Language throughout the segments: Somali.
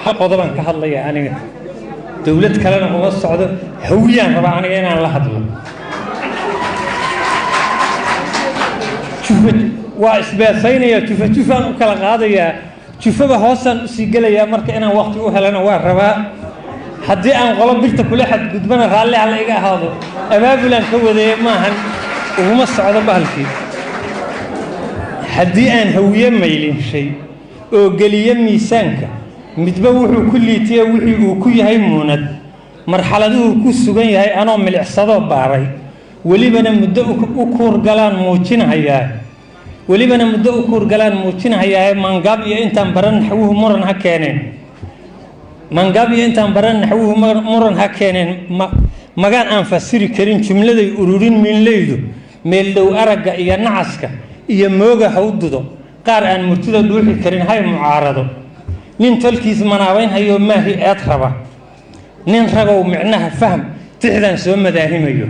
hal qodoban ka hadlaya aniga dawlad kalena uma socdo hawiyaan raba aniga inaan la hadlo waa isbaasaynaya jufaan u kala qaadaya jufaba hoosaan u sii gelaya marka inaan waqti u helana waa rabaa haddii aan qolo birta kula xadgudbana raalli ha la iga ahaado abaabulaan ka wadeeye maahan uguma socdo bahalkii haddii aan hawiye maylinshay oo geliye miisaanka midba wuxuu ku liitiye wixii uu ku yahay muunad marxaladuhu ku sugan yahay anoo milicsado baaray welibana muddo u kuurgalaan muujinahayaa mangaab iyo intaan baran naxwuhu muran ha keeneen magaan aan fasiri karin jumladay ururin miinleydu meel dhow aragga iyo nacaska iyo mooga hawdudo qaar aan murtida dhuuxi karin hay mucaarado nin tolkiis manaabayn hayo maahi eed raba nin ragow micnaha faham tixdan soo madaahimayo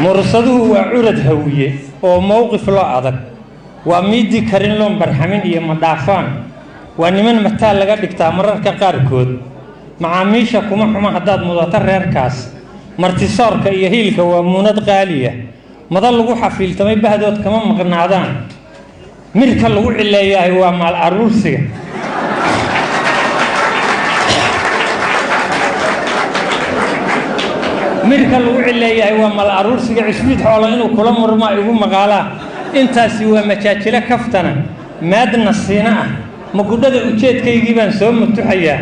mursaduhu waa curad hawiye oo mowqif loo adag waa miidi karin loo barxamin iyo madhaafaan waa niman mataal laga dhigtaa mararka qaarkood macaamiisha kuma xuma haddaad mudato reerkaas martisoorka iyo hiilka waa muunad qaaliya madal lagu xafiiltamay bahdood kama maqnaadaan mirka lagu cileeyahay waa maal aruursiga cishbiid xoolo inuu kula murmaa igu maqaalaa intaasi waa majaajilo kaftana maadna siina ah magudhada ujeedkaygii baan soo mutuxayaa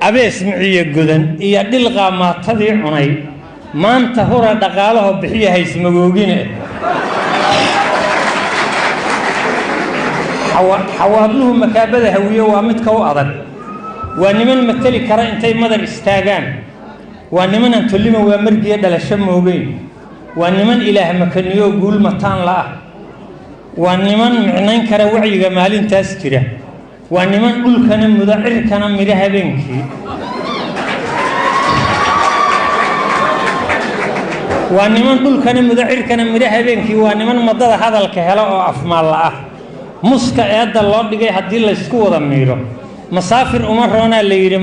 abees miciye godan iyo dhil qaamaatadii cunay maanta hura dhaqaalaho bixiya haysmagoogine xawaabluhu makaabada hawiye waa midka u adag waa niman mateli kara intay madar istaagaan waa nimanan tolima waa margiya dhalasho moogeyn waa niman ilaah makaniyo guul mataan la'ah waa niman micnayn kara wacyiga maalintaas jira waa niman dhulkana mudo cirkana midho habeenkii waa niman madada hadalka helo oo afmaal la'ah muska eedda loo dhigay haddii laysku wada miiro masaafir uma roonaa la yidhi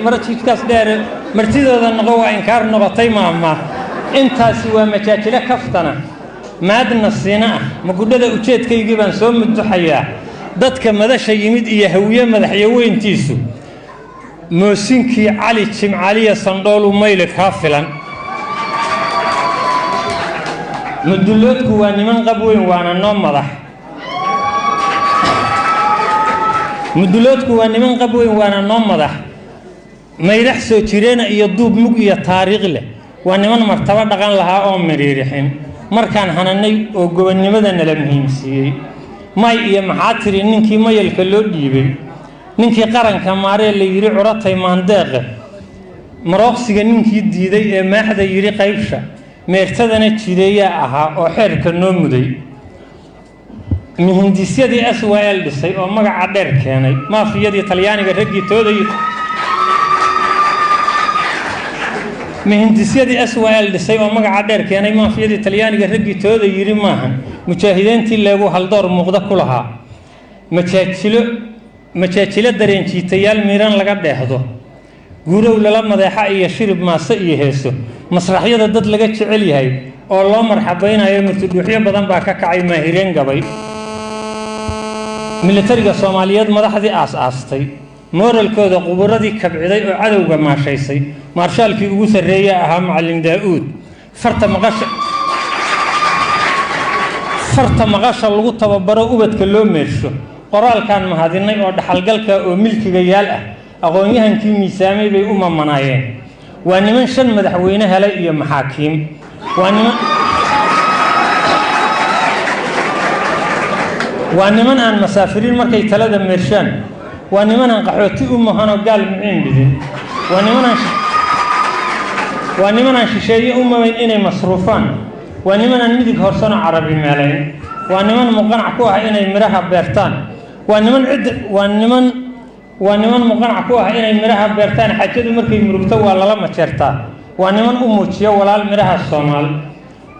mara jidkaas dheer martidooda noqo waa inkaar noqotay maama intaasi waa majaajilo kaftana maadna siina ah magudhada ujeedkaygii baan soo muduxayaa dadka madasha yimid iyo hawiye madaxyaweyntiisu moosinkii cali jimcaliya sandhoolu mayle kaa filan muduloodku waa niman qab weyn waana noo madax mayrax soo jireena iyo duub mug iyo taariikh leh waa niman martaba dhaqan lahaa oo miriirixin markaan hananay oo gobonnimada nala muhiimsiiyey may iyo maxaa tiri ninkii mayalka loo dhiibay ninkii qaranka maaree la yidhi curatay maandeeqe marooqsiga ninkii diiday ee maaxda yidhi qaybsha meertadana jideeyaa ahaa oo xeerka noo muday mihindisyadii SYL dhisay oo magaca dheer keenay maafiyadii talyaaniga raggii tooday yidhi maahan mujaahidiintii leegu haldoor muuqda ku lahaa majaajilo dareenjiitayaal miiran laga dheehdo guurow lala madeexa iyo shirib maase iyo heeso masraxyada dad laga jecel yahay oo loo marxabaynayo murtudhuuxyo badan baa ka kacay maahireen gabay militariga Soomaaliyeed madaxdii aastay mooralkooda quburadii kabciday oo cadawga maashaysay marshaalkii ugu sareeyay ahaa macallin Daa'uud farta maqasha lagu tababaro ubadka loo meersho qoraalkan mahadinay oo dhaxalgalka oo milkiga yaal ah aqoon-yahankii miisaamay bay u mamanaayeen waa niman 5 madaxweyne helay iyo maxaakiim waa niman aan masaafiriin markay talada meershaan waa niman aan qaxooti u mahano gaal miciin bidin waa niman aan shisheeye u mabayn inay masruufaan waa niman aan midig horsano carabi meelayn waa niman muqanac ku ah inay miraha beertaan waa niman muqanac ku ah inay miraha beertaan xajadu markay murugto waa lala majeertaa ونمن أموتشيا ولا المرها الصومال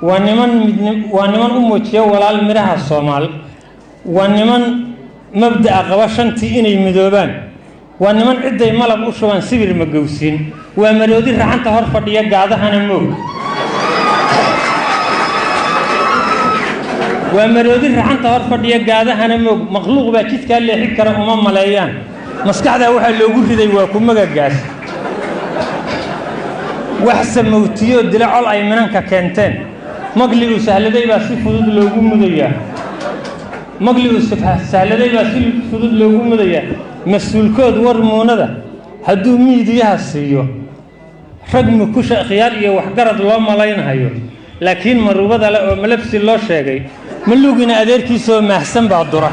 ونمن أموتشيا ولا المرها الصومال ونمن مبدأ قواشنتي إني مدوبان ونمن عدة ملب أشوان سبيل مجوسين ومرودي رحنت هرفض يقعد هنمو ومرودي رحنت هرفض يقعد هنمو مخلوق باكيت كان لي حكر ملايان مسكعدا waxa loogu riday waa ku magagaas wax samowtiyo dilacol ay mananka keenteen magligu sahladay baa si fudud loogu mudayaa mas'uulkood warmoonada haduu miidiyaha siiyo ragmi ku shaqiyad iyo wax garad loo malaynayo laakiin marubada la oo malabsi loo sheegay malugina adeerkiisa oo mahsan baa dura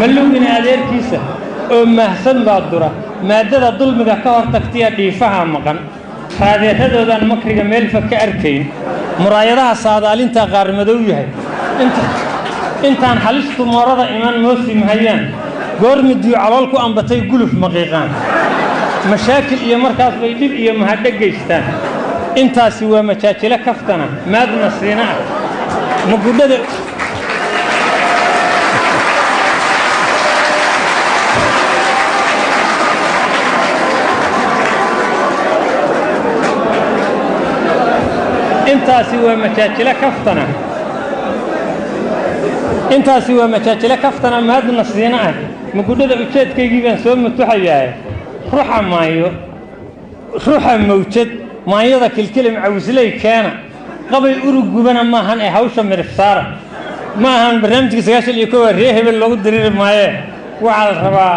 ملوغنا أدير كيسة أو محسن بادرة مادة ظلمك كهر تكتيا ديفها مقن هذا هذا المكرجة ملفة كأركين مرايدها صادالين تغار مدويها انت عن حلشت مرضى إيمان موسم هيان قرم ديو علالكو أن بتي قلوف مقيقان مشاكل إيا مركز بيديب إيا مهدق جيستان انت سوى مشاكل كفتنا مادنا سيناء نقول ده intaasi waa majaajila kaftana mahad nasriina ah mugudada ujeedkaygii baan soo matuxayaa ruuxa mawjad maayada kilkilim cawslay keena qabay urugubana maahan ee hawsha mirifsaara maahan barnaamijka 91 reer hebel lagu diriir maaye waxa la rabaa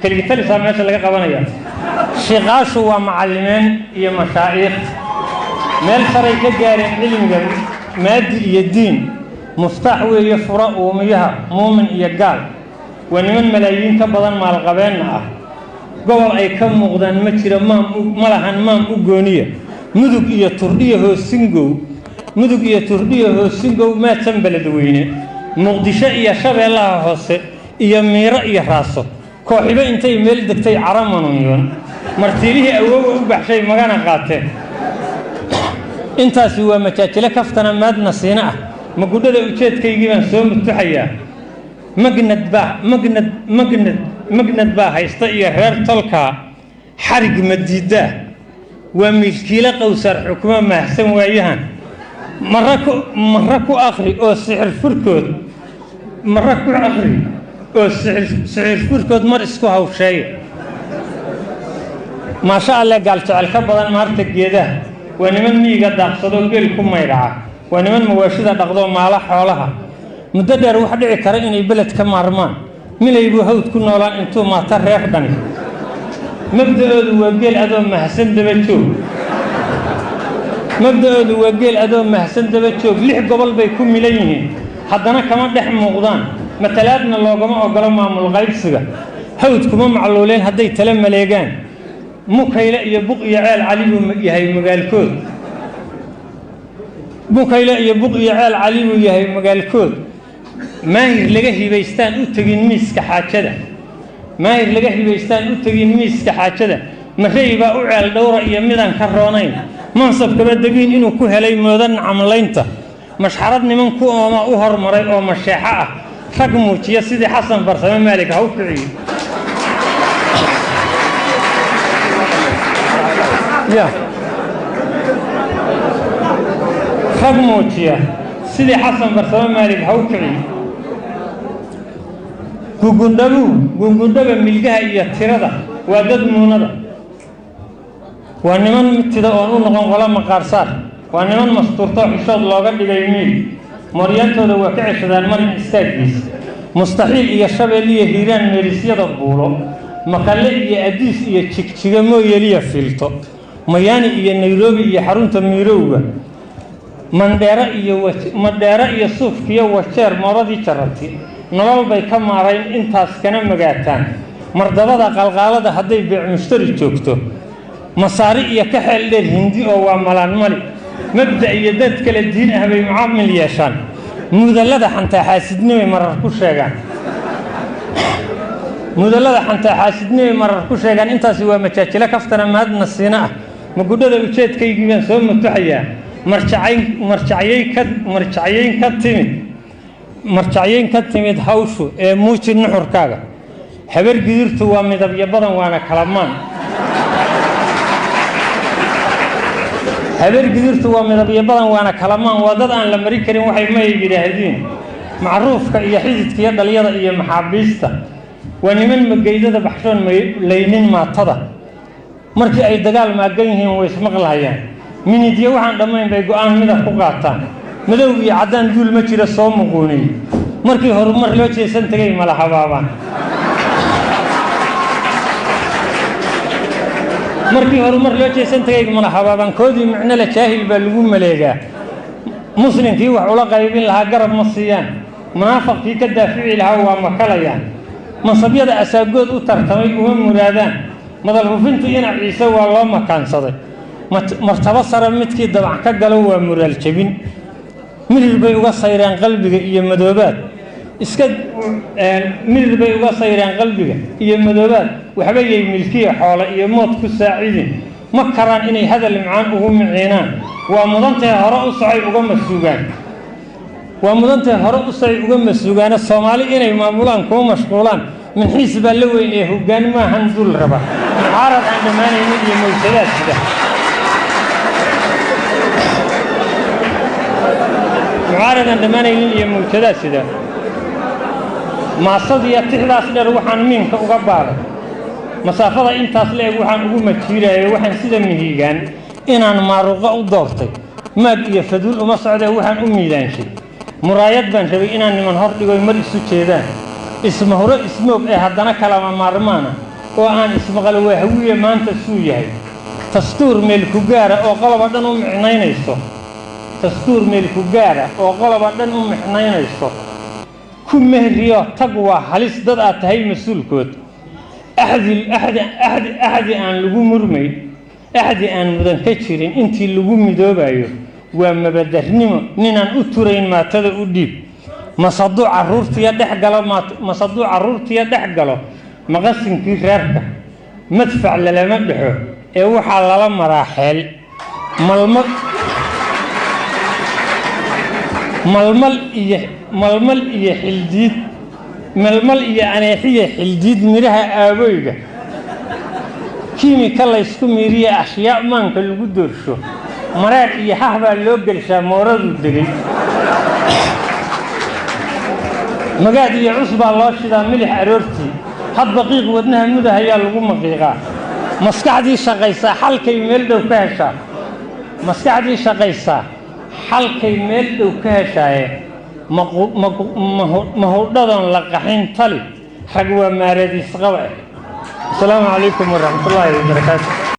kaligitalisa meesha laga qabanaya shiqaashu waa macallimeen iyo mashaayikh meel saray ka gaareen cilmiga maadi iyo diin muftax weeye fura uumiyaha muumin iyo gaal waniman malaayiin ka badan maal qabeenna ah gobol ay ka muuqdaan ma jira malahan maam u gooniya mudug iyo turdhiyo hoosingow ma tan beledweyne muqdisho iyo shabeellaha hoose iyo miiro iyo raaso kooxiba intay meel degtay caramanun martiilihii awoow u baxshay magana qaateen intaasi waa majaajile kaftana maadna siina ah magudada ujeedkaygii baan soo matuxayaa magnad baa haysta iyo reer tolka xarig madiida waa milkiile qowsar xukumo mahsan waayahan marra ku akhri oo sixir furkood mar isku hawsheeya maasha Allah gaal jecel ka badan maarta geedaha ونمن ميجا داقصدو جيل كم يرعى ونمن مواشدة دقضو مالا حولها مددر واحد عكرا إني بلد كمارمان ملا يبو هود كنا ولا انتو ما تريح دني مبدأ وجيل أدوم محسن دبتشوف ليه قبل بيكون ملايين حدنا كمان دح مغضان مثلاتنا لو جماعة قالوا مع الغيب سجى هود كمان معلولين هدي تلم مليجان مكيلا يبق يعال علي يهي مقالكود مكيلا يبق يعال علي يهي مقالكود ماهر لقاه بيستان أتجين ميس كحاجة ماهر لقاه بيستان أتجين ميس كحاجة مخيبا أعال دورة يمدان كرونين منصب كبدقين إنه كهلي مدن عملينته مش حردني من كو ما أهر مري أو مشاحة فقموت يا سيدي حسن برسام مالك هو كعي يا خدموتيا سيدي حسن برسام مالك هوكري قنقندبا ملقها إيا تيردا وادد موندا وانمان متدا وانو نغن غلا مقارسار وانمان مستورتا حشاد لوغا دغا يميل مريانتودا waa ka ceshadaan marin istaagiis mustaxiil iyo shabeeliye hiiraan meerisiyada buulo maqalle iyo adiis iyo jigjiga mooyeliya filto mayani iyo Nairobi iyo xarunta miirowga mandheera iyo suufkiyo wajeer maradii jarabti nolol bay ka maareen intaas kana magaataan mardabada qalqaalada haday biic mushtari joogto masaari iyo ka xeel dheer hindi oo waa malaan mali mabda iyo dad kala diin ah bay mucaamil yeeshaan mudallada xanta xaasidnimo marar ku sheegaan mudallada xanta xaasidnimo marar ku sheegaan intaasi waa majaajilo kaftana mahadna siina ah ma gudhada ujeedkaygii baan soo matuxayaa marjacyeyn ka timid hawshu ee muuji nuxurkaaga habar gidirtu waa midabyo badan waana kalamaan habar gidirtu waa midabyo badan waana kalamaan waa dad aan la mari karin waxay ma yidhaahdeen macruufka iyo xididka iyo dhaliyada iyo maxaabiista waa niman mageydada baxshoon laynin maatada markii ay dagaal maagan yihiin way ismaqlahayaan minidyo waxaan dhammayn bay go'aan midab ku qaataan madow iyo caddaan duul ma jira soo muquunay markii horumar loo jeesan tagay mala habaabaan markii horumar loo jeesan tagay mala habaabaan koodii micno la jaahil baa lagu maleegaa muslimkii wax ula qaybin lahaa garab ma siiyaan munaafiqkii ka daafici lahaa waa makalayaan mansabyada asaagood u tartamay uma muraadaan madal hufintu ina ciise waa loo makaansaday martaba sare midkii dabac ka galo waa muraal jabin mirir bay uga sayreen qalbiga iyo madoobaad waxba yay milkiya xoolo iyo mood ku saacidin ma karaan inay hadal macaan ugu miciinaan waa mudantahay hore u socay uga masuugaana Soomaali inay maamulaan kuma mashquulaan min xiisba la weyn ee hoggaan ma han dul raba mucaarad aan dhamaanaynin iyo mawjadaad sida maasadiya tixdaas dheer waxaan miinka uga baaray masaafada intaas leeg waxaan ugu majiirayay waxaan sida mihigaan inaan maaruqa u doortay maag iyo faduul uma socday waxaan u miidaanshay muraayad baan rabay inaan niman hor dhigo mar isu jeedaan isma hore ismoog ee haddana kalama maarmaana oo aan ismaqal wahawiye maanta suu yahay dastuur meel ku gaara oo qoloba dhan u micnaynayso ku mehriyo tag waa halis dad aad tahay mas-uulkood axdi aan lagu murmay axdi aan mudan ka jirin intii lagu midoobayo waa mabadarnimo ninaan u turayn maatada u dhiib masaduu caruurtiya dhex galo maqasinkii reerka madfac lalama dhexo ee waxaa lala maraa xeel malmal iyo aneexiya xildiid miraha aaboyga kiimika laysku miiriya ashyaa maanka lagu doorsho maraad iyo hah baa loo gelshaa mooradu degay magaad iyo cus baa loo shidaa milix aroortii hadba qiiq wadnaha mudah ayaa lagu maqiiqaa maskaxdii shaqaysaa xalkay meel dhow ka heshaaye mahudhadan la qaxin tali rag waa maareediis qabe. Assalaamu calaykum waraxmatullaahi wabarakaatu.